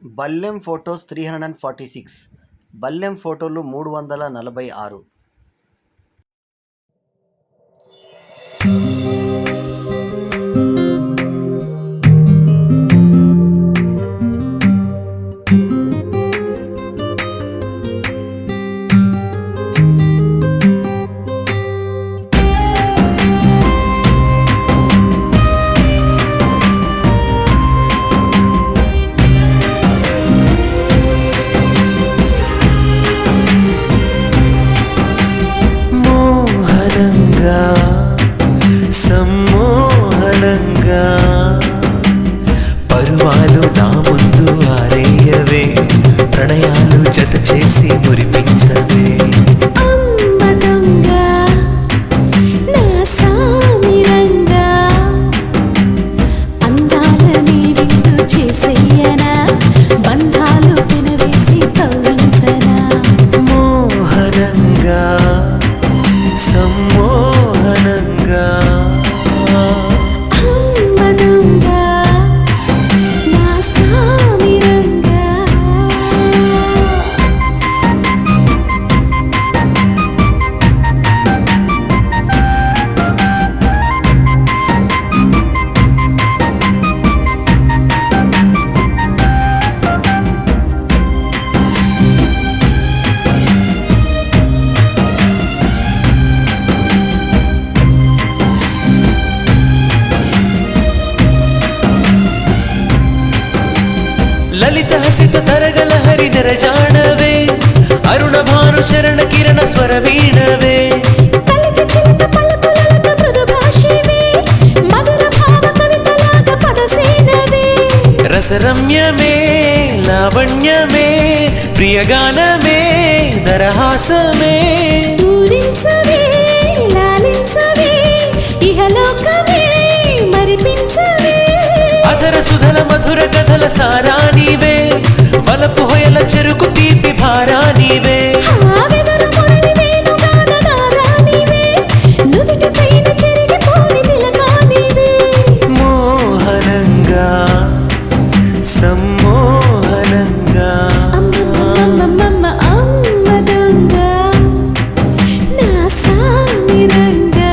బల్లెం photos 346 బల్లెం ఫోటోలు 346. సమ్మోహనంగా పరువాలు నా ముందు ఆరేయవే, ప్రణయాలు జత చేసి మురిపించవే. అమ్మదంగా నా సామిరంగా అందాలని విందు చేసేయనా, బంధాలు పెనవేసి కవ్వించనా. మోహనంగా సమ్మోహనంగా అమ్మదంగా నా సామిరంగా. లలిత హసిత తరగల హరిధర జానవే, అరుణ భాను చరణ కిరణ స్వర వీణవే. పలక చిలక పలుకులక మృదు భాషివే, మధుర భావ కవితలాగ పదసేనవే. రసరమ్యమే లావణ్యమే ప్రియగానమే దరహాసమే. పూరించవే లాలించవే ఇహలోకమే మరిపించవే. అధర సుధల మధుర కథల సారానివే, వలపు హొయల చెరుకు తీపి భారానివే. వెదరు మురళి వేణుగాన నాదానివే, నుదుటి పైన చెరిగిపోని తిలకానివే. మోహనంగా సమ్మోహనంగా అమ్మమ్మమ్మమ్మ అమ్మదంగా నా సామిరంగా.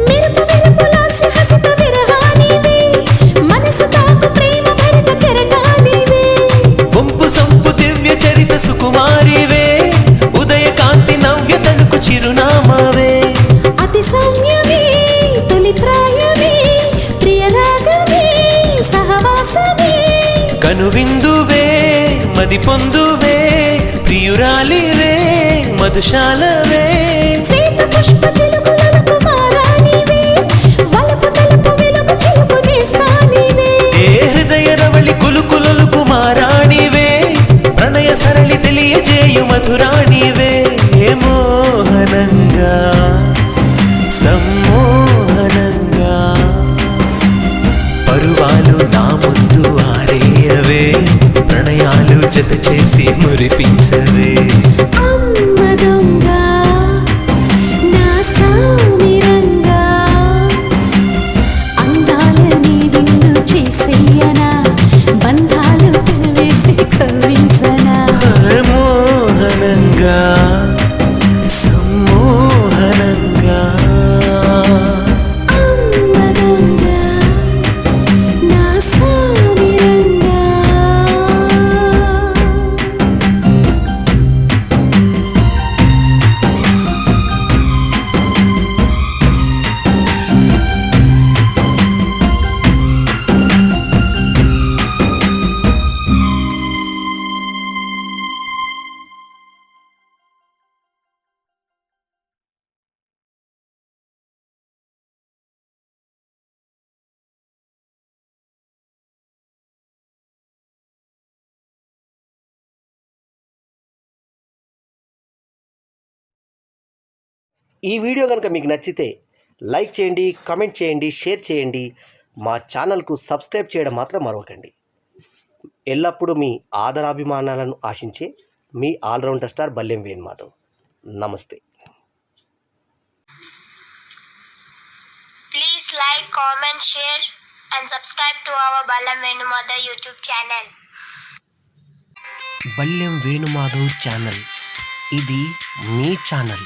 మెరుపు వెలుపులాసి హసిత విరహానివే, మనసు తాకు ప్రేమ భరిత కెరటానివే. వంపు సంపు దివ్య చరిత సుకుమారివే, ఉదయ కాంతి నవ్య తణుకు చిరునామావే. అతి సౌమ్యమే తొలి ప్రాయమే, ప్రియరాగమే సహవాసమే. కనువిందువే మది పొందువే, ప్రియురాలివే మధుశాలవే. శ్వేత పుష్ప చిలుకులకు మారానివే, వలపు తలుపు వెలుగు చిలుకు నేస్తానివే. ఏ హృదయ రవళి కులుకులలు కుమారాణివే, ప్రణయ సరళి తెలియజేయు మధురాణివే. మోహనంగా సమ్మోహనంగా పరువాలు నా ముందు ఆరేయవే, ప్రణయాలు జత చేసి మురిపించవే. అమ్మదంగా నా సామిరంగా అందాలని విందు చేసేయనా, బంధాలు పెనవేసి కవ్వించనా. మోహనంగా సమ్మోహనంగా అమ్మదంగా నా సామిరంగా. ఈ వీడియో కనుక మీకు నచ్చితే లైక్ చేయండి, కామెంట్ చేయండి, షేర్ చేయండి. మా ఛానల్కు సబ్స్క్రైబ్ చేయడం మాత్రం మరవకండి. ఎల్లప్పుడూ మీ ఆదరాభిమానాలను ఆశించే మీ ఆల్రౌండర్ స్టార్ బల్లెం వేణుమాధవ్. నమస్తే. Please like, comment, share and subscribe to our Ballam Venumadhav YouTube channel. Ballam Venumadhav channel, ఇది మీ ఛానల్.